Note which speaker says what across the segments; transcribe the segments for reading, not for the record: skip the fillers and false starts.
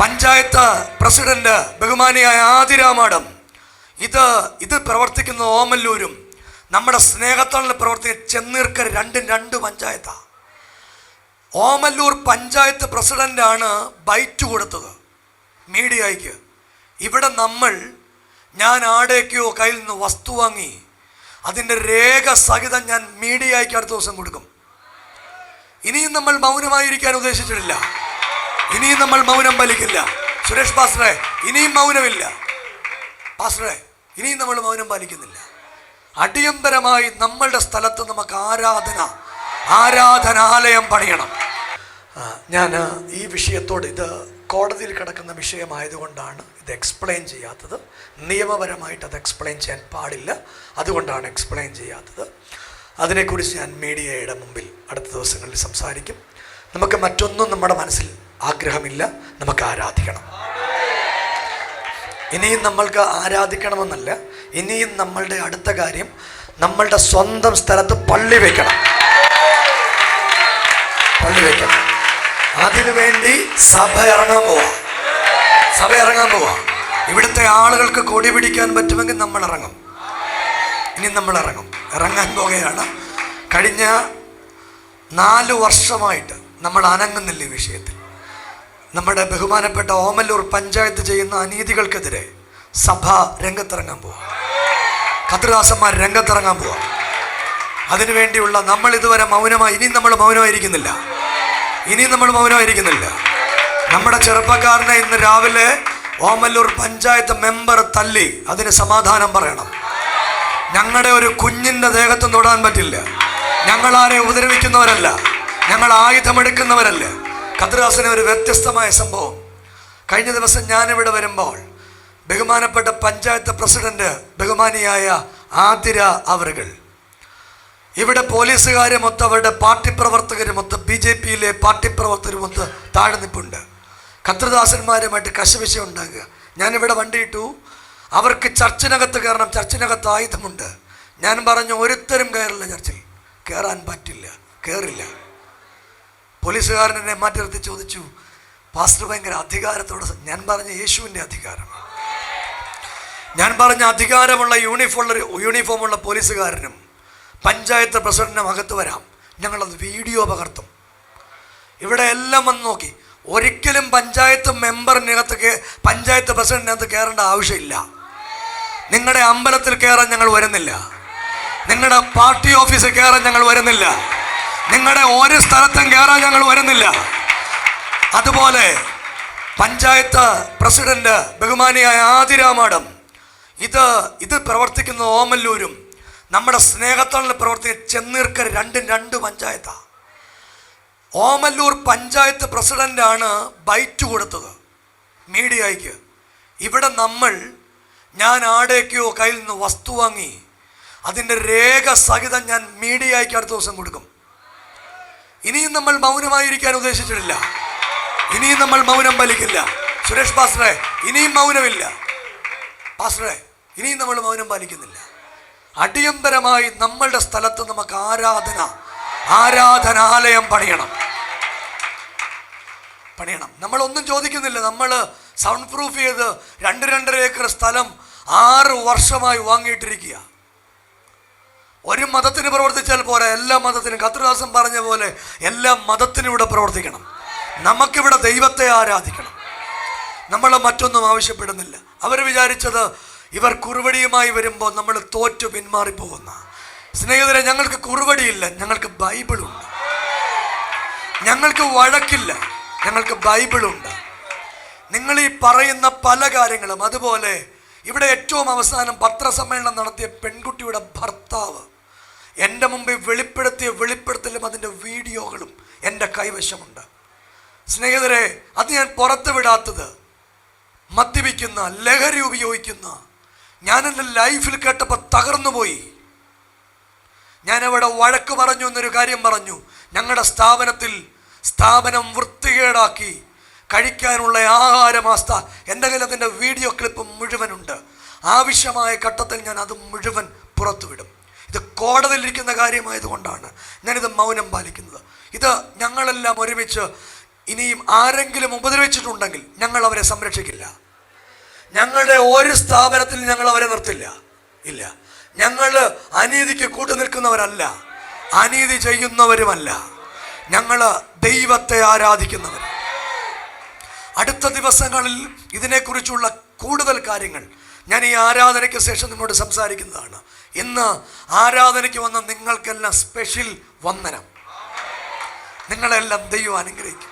Speaker 1: Panchayat president ബഹുമാനിയായ ആതിരാമാടം ഇത് പ്രവർത്തിക്കുന്ന ഓമല്ലൂരും നമ്മുടെ സ്നേഹത്താളിൽ പ്രവർത്തിക്കുന്ന ചെന്നീർക്കര രണ്ട് പഞ്ചായത്താണ്. ഓമല്ലൂർ പഞ്ചായത്ത് പ്രസിഡന്റാണ് ബൈറ്റ് കൊടുത്തത് മീഡിയയ്ക്ക്. ഇവിടെ ഞാൻ ആടേക്കോ കയ്യിൽ നിന്ന് വസ്തു വാങ്ങി അതിൻ്റെ രേഖ സഹിതം ഞാൻ മീഡിയയ്ക്ക് അടുത്ത ദിവസം കൊടുക്കും. ഇനിയും നമ്മൾ മൗനമായിരിക്കാൻ ഉദ്ദേശിച്ചിട്ടില്ല. ഇനിയും നമ്മൾ മൗനം പാലിക്കില്ല. സുരേഷ് പാസ്റ്ററെ, ഇനിയും മൗനമില്ല. പാസ്റ്ററെ, ഇനിയും നമ്മൾ മൗനം പാലിക്കുന്നില്ല. അടിയന്തരമായി നമ്മളുടെ സ്ഥലത്ത് നമുക്ക് ആരാധനാലയം പണിയണം. ഞാൻ ഈ വിഷയത്തോട്, ഇത് കോടതിയിൽ കിടക്കുന്ന വിഷയമായതുകൊണ്ടാണ് ഇത് എക്സ്പ്ലെയിൻ ചെയ്യാത്തത്. നിയമപരമായിട്ട് അത് എക്സ്പ്ലെയിൻ ചെയ്യാൻ പാടില്ല, അതുകൊണ്ടാണ് എക്സ്പ്ലെയിൻ ചെയ്യാത്തത്. അതിനെക്കുറിച്ച് ഞാൻ മീഡിയയുടെ മുമ്പിൽ അടുത്ത ദിവസങ്ങളിൽ സംസാരിക്കും. നമുക്ക് മറ്റൊന്നും നമ്മുടെ മനസ്സിൽ ആഗ്രഹമില്ല, നമുക്ക് ആരാധിക്കണം. ഇനിയും നമ്മൾക്ക് ആരാധിക്കണമെന്നല്ല, ഇനിയും നമ്മളുടെ അടുത്ത കാര്യം നമ്മളുടെ സ്വന്തം സ്ഥലത്ത് പള്ളി വയ്ക്കണം. അതിനുവേണ്ടി സഭ ഇറങ്ങാൻ പോവാ. ഇവിടുത്തെ ആളുകൾക്ക് കൊടി പിടിക്കാൻ പറ്റുമെങ്കിൽ നമ്മൾ ഇറങ്ങും. ഇനി നമ്മൾ ഇറങ്ങാൻ പോകുകയാണ്. കഴിഞ്ഞ 4 വർഷമായിട്ട് നമ്മൾ അനങ്ങുന്നില്ല ഈ വിഷയത്തിൽ. നമ്മുടെ ബഹുമാനപ്പെട്ട ഓമല്ലൂർ പഞ്ചായത്ത് ചെയ്യുന്ന അനീതികൾക്കെതിരെ സഭ രംഗത്തിറങ്ങാൻ പോവാ. കർത്തൃദാസന്മാർ രംഗത്തിറങ്ങാൻ പോവാ. അതിനുവേണ്ടിയുള്ള നമ്മൾ ഇതുവരെ മൗനമായി, ഇനിയും നമ്മൾ മൗനമായിരിക്കുന്നില്ല. നമ്മുടെ ചെറുപ്പക്കാരനെ ഇന്ന് രാവിലെ ഓമല്ലൂർ പഞ്ചായത്ത് മെമ്പർ തല്ലി, അതിന് സമാധാനം പറയണം. ഞങ്ങളുടെ ഒരു കുഞ്ഞിൻ്റെ ദേഹത്തും തൊടാൻ പറ്റില്ല. ഞങ്ങളാരെ ഉപദ്രവിക്കുന്നവരല്ല, ഞങ്ങൾ ആയുധമെടുക്കുന്നവരല്ല. കർത്തൃദാസന് ഒരു വ്യത്യസ്തമായ സംഭവം. കഴിഞ്ഞ ദിവസം ഞാനിവിടെ വരുമ്പോൾ ബഹുമാനപ്പെട്ട പഞ്ചായത്ത് പ്രസിഡന്റ് ബഹുമാനിയായ ആതിര അവറുകൾ, ഇവിടെ പോലീസുകാരുമൊത്ത് അവരുടെ പാർട്ടി പ്രവർത്തകരുമൊത്ത് BJPയിലെ പാർട്ടി പ്രവർത്തകരുമൊത്ത് താഴെ നിൽപ്പുണ്ട്. കർത്തൃദാസന്മാരുമായിട്ട് കശവിശ ഉണ്ടാകുക. ഞാനിവിടെ വണ്ടിയിട്ടു. അവർക്ക് ചർച്ചിനകത്ത് കയറണം, ചർച്ചിനകത്ത് ആയുധമുണ്ട്. ഞാൻ പറഞ്ഞു, ഒരുത്തരും കയറില്ല, ചർച്ചിൽ കയറാൻ പറ്റില്ല, കയറില്ല. പോലീസുകാരൻ എന്നെ മാറ്റി നിർത്തി ചോദിച്ചു, പാസ്റ്റർ ഭയങ്കര അധികാരത്തോടെ. ഞാൻ പറഞ്ഞ യേശുവിൻ്റെ അധികാരമാണ്. ഞാൻ പറഞ്ഞ അധികാരമുള്ള യൂണിഫോമുള്ള പോലീസുകാരനും പഞ്ചായത്ത് പ്രസിഡന്റിനും അകത്ത് വരാം. ഞങ്ങളത് വീഡിയോ പകർത്തും. ഇവിടെ എല്ലാം വന്ന് നോക്കി. ഒരിക്കലും പഞ്ചായത്ത് മെമ്പറിനകത്ത്, പഞ്ചായത്ത് പ്രസിഡന്റിനകത്ത് കയറേണ്ട ആവശ്യമില്ല. നിങ്ങളുടെ അമ്പലത്തിൽ കയറാൻ ഞങ്ങൾ വരുന്നില്ല. നിങ്ങളുടെ പാർട്ടി ഓഫീസിൽ കയറാൻ ഞങ്ങൾ വരുന്നില്ല. നിങ്ങളുടെ ഒരു സ്ഥലത്തും കയറാൻ ഞങ്ങൾ വരുന്നില്ല. അതുപോലെ പഞ്ചായത്ത് പ്രസിഡന്റ് ബഹുമാനിയായ ആതിരാമാടം ഇത് പ്രവർത്തിക്കുന്ന ഓമല്ലൂരും നമ്മുടെ സ്നേഹത്താളിൽ പ്രവർത്തിക്കുന്ന ചെന്നീർക്കര രണ്ട് പഞ്ചായത്താണ്. ഓമല്ലൂർ പഞ്ചായത്ത് പ്രസിഡന്റാണ് ബൈറ്റ് കൊടുത്തത് മീഡിയയ്ക്ക്. ഇവിടെ ഞാൻ ആടേക്കോ കയ്യിൽ നിന്ന് വസ്തു വാങ്ങി അതിൻ്റെ രേഖ സഹിതം ഞാൻ മീഡിയയ്ക്ക് അടുത്ത ദിവസം കൊടുക്കും. ഇനിയും നമ്മൾ മൗനമായിരിക്കാൻ ഉദ്ദേശിച്ചിട്ടില്ല. ഇനിയും നമ്മൾ മൗനം പാലിക്കില്ല. സുരേഷ് പാസ്റ്ററെ, ഇനിയും മൗനമില്ല. പാസ്റ്ററെ, ഇനിയും നമ്മൾ മൗനം പാലിക്കുന്നില്ല. അടിയന്തരമായി നമ്മളുടെ സ്ഥലത്ത് നമുക്ക് ആരാധനാലയം പണിയണം. നമ്മളൊന്നും ചോദിക്കുന്നില്ല. നമ്മൾ സൗണ്ട് പ്രൂഫ് ചെയ്ത് 2.5 ഏക്കർ സ്ഥലം 6 വർഷമായി വാങ്ങിയിട്ടിരിക്കുക. ഒരു മതത്തിന് പ്രവർത്തിച്ചാൽ പോരാ, എല്ലാ മതത്തിനും. കർത്തൃദാസൻ പറഞ്ഞ പോലെ എല്ലാ മതത്തിനും ഇവിടെ പ്രവർത്തിക്കണം. നമുക്കിവിടെ ദൈവത്തെ ആരാധിക്കണം. നമ്മൾ മറ്റൊന്നും ആവശ്യപ്പെടുന്നില്ല. അവർ വിചാരിച്ചത് ഇവർ കുറുവടിയുമായി വരുമ്പോൾ നമ്മൾ തോറ്റു പിന്മാറിപ്പോകുന്ന. സ്നേഹിതരെ, ഞങ്ങൾക്ക് കുറുവടിയില്ല, ഞങ്ങൾക്ക് ബൈബിളുണ്ട്. ഞങ്ങൾക്ക് വഴക്കില്ല, ഞങ്ങൾക്ക് ബൈബിളുണ്ട്. നിങ്ങൾ ഈ പറയുന്ന പല കാര്യങ്ങളും, അതുപോലെ ഇവിടെ ഏറ്റവും അവസാനം പത്രസമ്മേളനം നടത്തിയ പെൺകുട്ടിയുടെ ഭർത്താവ് എൻ്റെ മുമ്പിൽ വെളിപ്പെടുത്തിയ വെളിപ്പെടുത്തലും അതിൻ്റെ വീഡിയോകളും എൻ്റെ കൈവശമുണ്ട്. സ്നേഹിതരെ, അത് ഞാൻ പുറത്ത് വിടാത്തത് മദ്യപിക്കുന്ന, ലഹരി ഉപയോഗിക്കുന്ന, ഞാൻ എൻ്റെ ലൈഫിൽ കേട്ടപ്പോൾ തകർന്നുപോയി. ഞാനവിടെ വഴക്ക് പറഞ്ഞു എന്നൊരു കാര്യം പറഞ്ഞു. ഞങ്ങളുടെ സ്ഥാപനം വൃത്തികേടാക്കി കഴിക്കാനുള്ള ആഹാരമാസ്ത എൻ്റെ കയ്യിൽ അതിൻ്റെ വീഡിയോ ക്ലിപ്പ് മുഴുവനുണ്ട്. ആവശ്യമായ ഘട്ടത്തിൽ ഞാൻ അത് മുഴുവൻ പുറത്തുവിടും. ഇത് കോടതിയിലിരിക്കുന്ന കാര്യമായതുകൊണ്ടാണ് ഞാനിത് മൗനം പാലിക്കുന്നത്. ഇത് ഞങ്ങളെല്ലാം ഒരുമിച്ച് ഇനിയും ആരെങ്കിലും ഉപദ്രവിച്ചിട്ടുണ്ടെങ്കിൽ ഞങ്ങൾ അവരെ സംരക്ഷിക്കില്ല. ഞങ്ങളുടെ ഒരു സ്ഥാപനത്തിൽ ഞങ്ങൾ അവരെ നിർത്തില്ല. ഇല്ല, ഞങ്ങൾ അനീതിക്ക് കൂട്ടു നിൽക്കുന്നവരല്ല, അനീതി ചെയ്യുന്നവരുമല്ല. ഞങ്ങൾ ദൈവത്തെ ആരാധിക്കുന്നവർ. അടുത്ത ദിവസങ്ങളിൽ ഇതിനെക്കുറിച്ചുള്ള കൂടുതൽ കാര്യങ്ങൾ ഞാൻ ഈ ആരാധനയ്ക്ക് ശേഷം നിങ്ങളോട് സംസാരിക്കുന്നതാണ്. ഇന്ന് ആരാധനയ്ക്ക് വന്ന നിങ്ങൾക്കെല്ലാം സ്പെഷ്യൽ വന്ദനം. നിങ്ങളെല്ലാം ദൈവം അനുഗ്രഹിക്കും.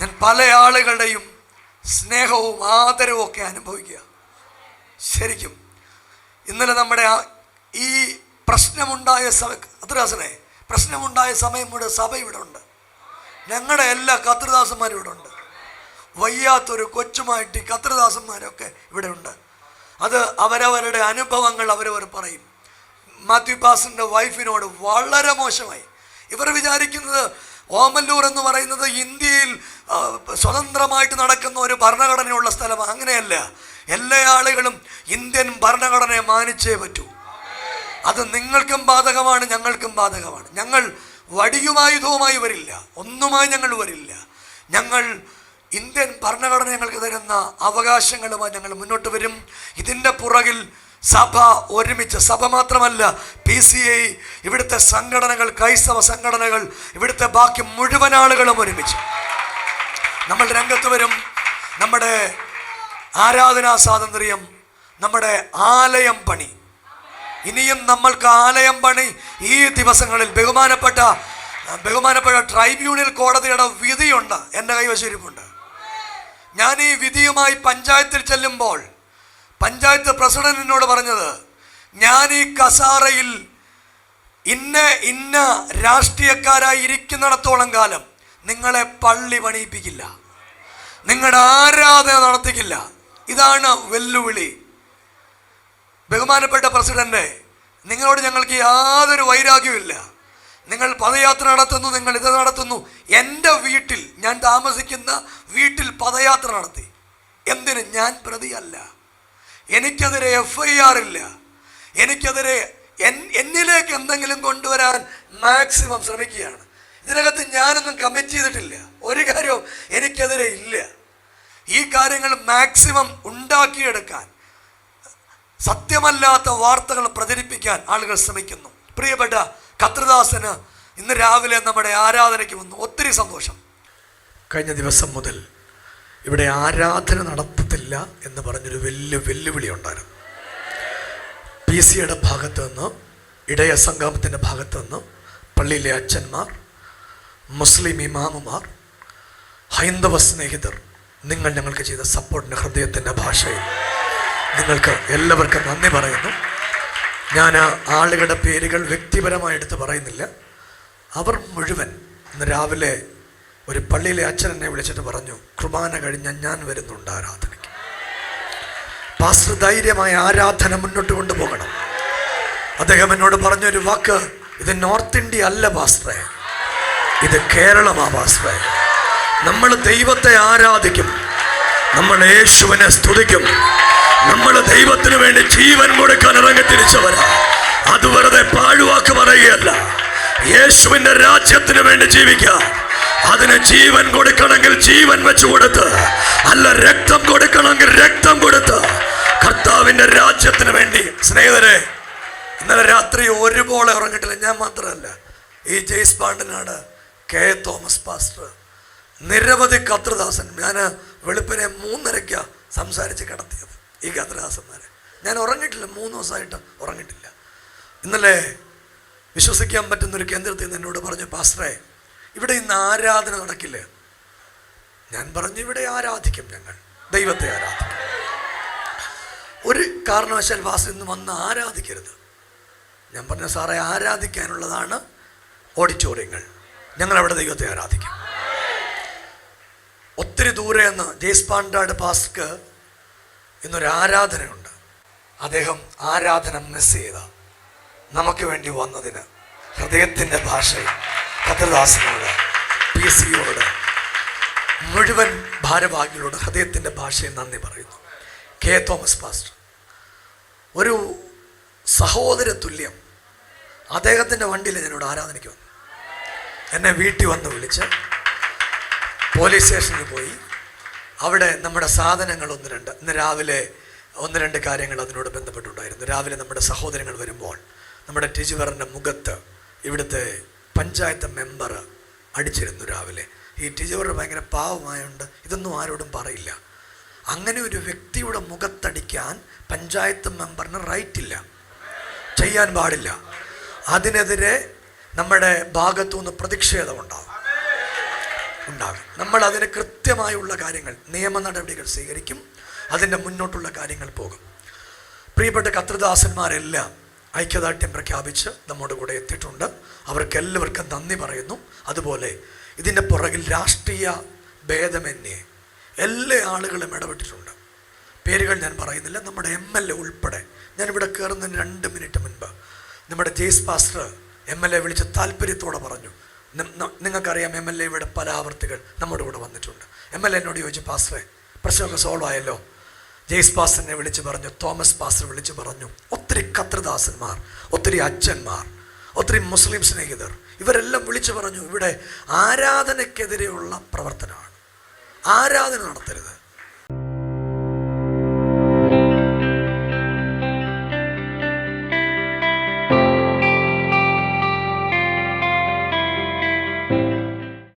Speaker 1: ഞാൻ പല ആളുകളുടെയും സ്നേഹവും ആദരവും ഒക്കെ അനുഭവിക്കുക. ശരിക്കും ഇന്നലെ നമ്മുടെ ഈ പ്രശ്നമുണ്ടായ പ്രശ്നമുണ്ടായ സമയം ഇവിടെ സഭ ഇവിടെ ഉണ്ട്. ഞങ്ങളുടെ എല്ലാ കർത്തൃദാസന്മാരും ഇവിടെ ഉണ്ട്. വയ്യാത്തൊരു കൊച്ചുമായിട്ട് ഈ കർത്തൃദാസന്മാരൊക്കെ ഇവിടെ ഉണ്ട്. അത് അവരവരുടെ അനുഭവങ്ങൾ അവരവർ പറയും. മാത്യു പാസ്റ്ററിൻ്റെ വൈഫിനോട് വളരെ മോശമായി. ഇവർ വിചാരിക്കുന്നത് ഓമല്ലൂർ എന്ന് പറയുന്നത് ഇന്ത്യയിൽ സ്വതന്ത്രമായിട്ട് നടക്കുന്ന ഒരു ഭരണഘടനയുള്ള സ്ഥലമാണ്. അങ്ങനെയല്ല. എല്ലാ ആളുകളും ഇന്ത്യൻ ഭരണഘടനയെ മാനിച്ചേ പറ്റൂ. അത് നിങ്ങൾക്കും ബാധകമാണ്, ഞങ്ങൾക്കും ബാധകമാണ്. ഞങ്ങൾ വടിയുമായുധവുമായി വരില്ല, ഒന്നുമായി ഞങ്ങൾ വരില്ല. ഞങ്ങൾ ഇന്ത്യൻ ഭരണഘടന ഞങ്ങൾക്ക് തരുന്ന അവകാശങ്ങളുമായി ഞങ്ങൾ മുന്നോട്ട് വരും. ഇതിൻ്റെ പുറകിൽ സഭ ഒരുമിച്ച്, സഭ മാത്രമല്ല PCI, ഇവിടുത്തെ സംഘടനകൾ, ക്രൈസ്തവ സംഘടനകൾ, ഇവിടുത്തെ ബാക്കി മുഴുവൻ ആളുകളും ഒരുമിച്ച് നമ്മൾ രംഗത്ത് വരും. നമ്മുടെ ആരാധനാ സ്വാതന്ത്ര്യം, നമ്മുടെ ആലയം പണി, ഇനിയും നമ്മൾക്ക് ആലയം പണി ഈ ദിവസങ്ങളിൽ ബഹുമാനപ്പെട്ട ട്രൈബ്യൂണൽ കോടതിയുടെ വിധിയുണ്ട്, എൻ്റെ കൈവശിരിപ്പുണ്ട്. ഞാൻ ഈ വിധിയുമായി പഞ്ചായത്തിൽ ചെല്ലുമ്പോൾ പഞ്ചായത്ത് പ്രസിഡന്റ് എന്നോട് പറഞ്ഞത്, ഞാൻ ഈ കസാറയിൽ ഇന്ന രാഷ്ട്രീയക്കാരായി ഇരിക്കുന്നിടത്തോളം കാലം നിങ്ങളെ പള്ളി പണിയിപ്പിക്കില്ല, നിങ്ങളുടെ ആരാധന നടത്തിക്കില്ല. ഇതാണ് വെല്ലുവിളി. ബഹുമാനപ്പെട്ട പ്രസിഡന്റ്, നിങ്ങളോട് ഞങ്ങൾക്ക് യാതൊരു വൈരാഗ്യമില്ല. നിങ്ങൾ പദയാത്ര നടത്തുന്നു, നിങ്ങൾ ഇത് നടത്തുന്നു. എൻ്റെ വീട്ടിൽ, ഞാൻ താമസിക്കുന്ന വീട്ടിൽ പദയാത്ര നടത്തി. എന്തിന്? ഞാൻ പ്രതിയല്ല, എനിക്കെതിരെ FIR ഇല്ല. എനിക്കെതിരെ എന്നിലേക്ക് എന്തെങ്കിലും കൊണ്ടുവരാൻ മാക്സിമം ശ്രമിക്കുകയാണ്. ഇതിനകത്ത് ഞാനൊന്നും കമ്മിറ്റ് ചെയ്തിട്ടില്ല, ഒരു കാര്യവും എനിക്കെതിരെ ഇല്ല. ഈ കാര്യങ്ങൾ മാക്സിമം ഉണ്ടാക്കിയെടുക്കാൻ, സത്യമല്ലാത്ത വാർത്തകൾ പ്രചരിപ്പിക്കാൻ ആളുകൾ ശ്രമിക്കുന്നു. പ്രിയപ്പെട്ട കർത്തൃദാസന് ഇന്ന് രാവിലെ നമ്മുടെ ആരാധനയ്ക്ക് വന്നു, ഒത്തിരി സന്തോഷം. കഴിഞ്ഞ ദിവസം മുതൽ ഇവിടെ ആരാധന നടത്തത്തില്ല എന്ന് പറഞ്ഞൊരു വലിയ വെല്ലുവിളി ഉണ്ടായിരുന്നു. PCയുടെ ഭാഗത്ത് നിന്ന്, ഇടയ സംഗമത്തിൻ്റെ ഭാഗത്ത് നിന്ന്, പള്ളിയിലെ അച്ഛന്മാർ, മുസ്ലിം ഇമാമുമാർ, ഹൈന്ദവ സ്നേഹിതർ, നിങ്ങൾ ഞങ്ങൾക്ക് ചെയ്ത സപ്പോർട്ടിൻ്റെ ഹൃദയത്തിൻ്റെ ഭാഷയിൽ നിങ്ങൾക്ക് എല്ലാവർക്കും നന്ദി പറയുന്നു. ഞാൻ ആളുകളുടെ പേരുകൾ വ്യക്തിപരമായി എടുത്ത് പറയുന്നില്ല. അവർ മുഴുവൻ ഇന്ന് രാവിലെ ഒരു പള്ളിയിലെ അച്ഛൻ എന്നെ വിളിച്ചിട്ട് പറഞ്ഞു, കുർബാന കഴിഞ്ഞ ഞാൻ വരുന്നുണ്ട് ആരാധനയ്ക്ക്. പാസ്റ്റർ ധൈര്യമായ ആരാധന മുന്നോട്ട് കൊണ്ടുപോകണം. അദ്ദേഹം എന്നോട് പറഞ്ഞൊരു വാക്ക്, ഇത് നോർത്ത് ഇന്ത്യ അല്ല പാസ്റ്ററെ, ഇത് കേരളമാ പാസ്റ്ററെ. നമ്മൾ ദൈവത്തെ ആരാധിക്കും, നമ്മൾ യേശുവിനെ സ്തുതിക്കും, നമ്മൾ ദൈവത്തിന് വേണ്ടി ജീവൻ കൊടുക്കാൻ ഇറങ്ങിത്തിരിച്ചവരാ. അത് വെറുതെ പാഴുവാക്ക് പറയുകയല്ല. യേശുവിന്റെ രാജ്യത്തിന് വേണ്ടി ജീവിക്കാം. അതിന് ജീവൻ കൊടുക്കണമെങ്കിൽ ജീവൻ വെച്ചു കൊടുത്ത്, അല്ല രക്തം കൊടുക്കണമെങ്കിൽ രക്തം കൊടുത്ത് കർത്താവിന്റെ രാജ്യത്തിന് വേണ്ടി. സ്നേഹിതരെ, ഇന്നലെ രാത്രി ഒരുപോലെ ഉറങ്ങിയിട്ടില്ല. ഞാൻ മാത്രമല്ല, ഈ ജെയ്സ് പാണ്ഡനാട്, K. തോമസ് പാസ്റ്റർ, നിരവധി കർത്തൃദാസൻ. ഞാൻ വെളുപ്പിനെ 3:30 സംസാരിച്ച് കിടത്തിയത് ഈ കർത്തൃദാസന്മാരെ. ഞാൻ ഉറങ്ങിയിട്ടില്ല, 3 ദിവസമായിട്ട് ഉറങ്ങിയിട്ടില്ല. ഇന്നലെ വിശ്വസിക്കാൻ പറ്റുന്നൊരു കേന്ദ്രത്തിൽ നിന്ന് എന്നോട് പറഞ്ഞു, പാസ്റ്ററെ ഇവിടെ ഇന്ന് ആരാധന നടക്കില്ല. ഞാൻ പറഞ്ഞു, ഇവിടെ ആരാധിക്കും, ഞങ്ങൾ ദൈവത്തെ ആരാധിക്കും. ഒരു കാരണവശാൽ പാസ്റ്റർ ഇന്ന് വന്ന് ആരാധിക്കരുത്. ഞാൻ പറഞ്ഞു, സാറേ ആരാധിക്കാനുള്ളതാണ് ഓഡിറ്റോറിയങ്ങൾ, ഞങ്ങളവിടെ ദൈവത്തെ ആരാധിക്കും. ഒത്തിരി ദൂരെ നിന്ന് ജെയ്സ് പാണ്ഡാട് പാസ്റ്റർക്ക് ഇന്നൊരു ആരാധനയുണ്ട്. അദ്ദേഹം ആരാധന മിസ് ചെയ്ത നമുക്ക് വേണ്ടി വന്നതിന് ഹൃദയത്തിൻ്റെ ഭാഷയിൽ കർത്തൃദാസനോട്, PCയോട്, മുഴുവൻ ഭാരവാഹികളോട് ഹൃദയത്തിൻ്റെ ഭാഷയിൽ നന്ദി പറയുന്നു. K. തോമസ് പാസ്റ്റർ ഒരു സഹോദര തുല്യം. അദ്ദേഹത്തിൻ്റെ വണ്ടിയിൽ ഞാനിവിടെ ആരാധനയ്ക്ക് വന്നു. എന്നെ വീട്ടിൽ വന്ന് വിളിച്ച് പോലീസ് സ്റ്റേഷനിൽ പോയി. അവിടെ നമ്മുടെ സാധനങ്ങൾ ഇന്ന് രാവിലെ ഒന്ന് രണ്ട് കാര്യങ്ങൾ അതിനോട് ബന്ധപ്പെട്ടുണ്ടായിരുന്നു. രാവിലെ നമ്മുടെ സഹോദരങ്ങൾ വരുമ്പോൾ നമ്മുടെ ടിജുവറിൻ്റെ മുഖത്ത് ഇവിടുത്തെ പഞ്ചായത്ത് മെമ്പർ അടിച്ചിരുന്നു രാവിലെ. ഈ ടിജുവർ ഭയങ്കര പാവമായുണ്ട്, ഇതൊന്നും ആരോടും പറയില്ല. അങ്ങനെ ഒരു വ്യക്തിയുടെ മുഖത്തടിക്കാൻ പഞ്ചായത്ത് മെമ്പറിന് റൈറ്റ് ഇല്ല, ചെയ്യാൻ പാടില്ല. അതിനെതിരെ നമ്മുടെ ഭാഗത്തുനിന്ന് പ്രതിഷേധം ഉണ്ടാകും. നമ്മൾ അതിന് കൃത്യമായുള്ള കാര്യങ്ങൾ, നിയമ നടപടികൾ സ്വീകരിക്കും. അതിൻ്റെ മുന്നോട്ടുള്ള കാര്യങ്ങൾ പോകും. പ്രിയപ്പെട്ട കർത്തൃദാസന്മാരെല്ലാം ഐക്യദാർഢ്യം പ്രഖ്യാപിച്ച് നമ്മുടെ കൂടെ എത്തിയിട്ടുണ്ട്. അവർക്കെല്ലാവർക്കും നന്ദി പറയുന്നു. അതുപോലെ ഇതിൻ്റെ പുറകിൽ രാഷ്ട്രീയ ഭേദമന്യേ എല്ലാ ആളുകളും ഇടപെട്ടിട്ടുണ്ട്. പേരുകൾ ഞാൻ പറയുന്നില്ല. നമ്മുടെ MLA ഉൾപ്പെടെ, ഞാനിവിടെ കയറുന്നതിന് 2 മിനിറ്റ് മുൻപ് നമ്മുടെ ജെയ്സ് പാസ്റ്റർ MLA വിളിച്ച് താല്പര്യത്തോടെ പറഞ്ഞു, നിങ്ങൾക്കറിയാം MLA ഇവിടെ പല ആവർത്തികൾ നമ്മുടെ കൂടെ വന്നിട്ടുണ്ട്. MLA എന്നോട് ചോദിച്ചു, പാസ്റ്ററെ പ്രശ്നമൊക്കെ സോൾവ് ആയല്ലോ? ജെയ്സ് പാസ്റ്ററിനെ വിളിച്ച് പറഞ്ഞു, തോമസ് പാസ്റ്റർ വിളിച്ച് പറഞ്ഞു. ഒത്തിരി കർത്തൃദാസന്മാർ, ഒത്തിരി അച്ഛന്മാർ, ഒത്തിരി മുസ്ലിം സ്നേഹിതർ, ഇവരെല്ലാം വിളിച്ചു പറഞ്ഞു, ഇവിടെ ആരാധനയ്ക്കെതിരെയുള്ള പ്രവർത്തനമാണ്, ആരാധന നടത്തരുത്.